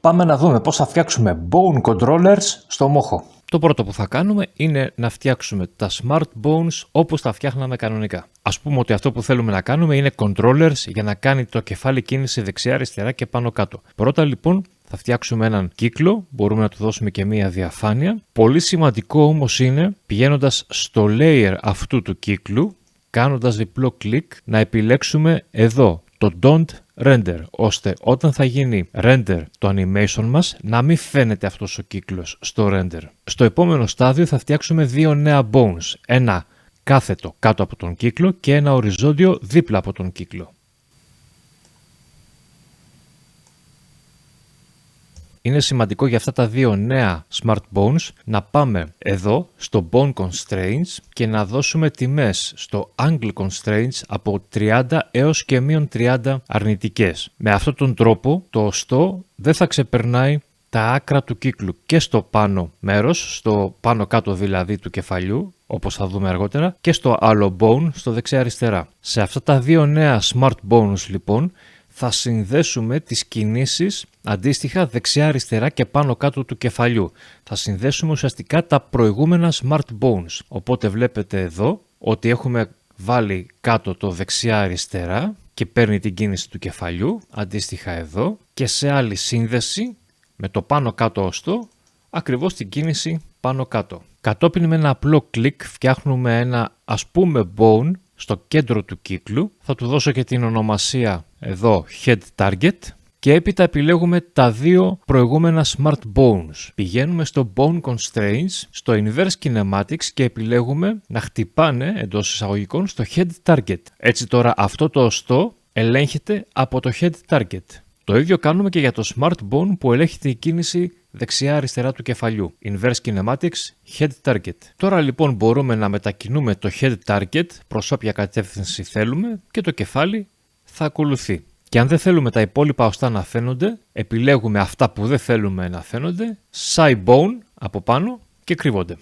Πάμε να δούμε πώς θα φτιάξουμε bone controllers στο Moho. Το πρώτο που θα κάνουμε είναι να φτιάξουμε τα smart bones όπως τα φτιάχναμε κανονικά. Ας πούμε ότι αυτό που θέλουμε να κάνουμε είναι controllers για να κάνει το κεφάλι κίνηση δεξιά-αριστερά και πάνω-κάτω. Πρώτα λοιπόν θα φτιάξουμε έναν κύκλο, μπορούμε να του δώσουμε και μία διαφάνεια. Πολύ σημαντικό όμως είναι, πηγαίνοντας στο layer αυτού του κύκλου, κάνοντας διπλό κλικ, να επιλέξουμε εδώ το Don't Render, ώστε όταν θα γίνει render το animation μας να μην φαίνεται αυτός ο κύκλος στο render. Στο επόμενο στάδιο θα φτιάξουμε δύο νέα bones, ένα κάθετο κάτω από τον κύκλο και ένα οριζόντιο δίπλα από τον κύκλο. Είναι σημαντικό για αυτά τα δύο νέα Smart Bones να πάμε εδώ στο Bone Constraints και να δώσουμε τιμές στο Angle Constraints από 30 έως και μείον 30 αρνητικές. Με αυτόν τον τρόπο το οστό δεν θα ξεπερνάει τα άκρα του κύκλου και στο πάνω μέρος, στο πάνω κάτω δηλαδή του κεφαλιού, όπως θα δούμε αργότερα, και στο άλλο bone, στο δεξιά-αριστερά. Σε αυτά τα δύο νέα Smart Bones λοιπόν, θα συνδέσουμε τις κινήσεις αντίστοιχα δεξιά-αριστερά και πάνω-κάτω του κεφαλιού. Θα συνδέσουμε ουσιαστικά τα προηγούμενα Smart Bones. Οπότε βλέπετε εδώ ότι έχουμε βάλει κάτω το δεξιά-αριστερά και παίρνει την κίνηση του κεφαλιού, αντίστοιχα εδώ, και σε άλλη σύνδεση με το πάνω-κάτω οστό, ακριβώς την κίνηση πάνω-κάτω. Κατόπιν με ένα απλό κλικ φτιάχνουμε ένα ας πούμε bone στο κέντρο του κύκλου. Θα του δώσω και την ονομασία εδώ Head Target και έπειτα επιλέγουμε τα δύο προηγούμενα Smart Bones. Πηγαίνουμε στο Bone Constraints, στο Inverse Kinematics και επιλέγουμε να χτυπάνε εντός εισαγωγικών στο Head Target. Έτσι τώρα αυτό το οστό ελέγχεται από το Head Target. Το ίδιο κάνουμε και για το Smart Bone που ελέγχεται η κίνηση δεξιά-αριστερά του κεφαλιού. Inverse Kinematics, Head Target. Τώρα λοιπόν μπορούμε να μετακινούμε το Head Target προς όποια κατεύθυνση θέλουμε και το κεφάλι θα ακολουθεί. Και αν δεν θέλουμε τα υπόλοιπα οστά να φαίνονται, επιλέγουμε αυτά που δεν θέλουμε να φαίνονται, Side Bone από πάνω και κρύβονται.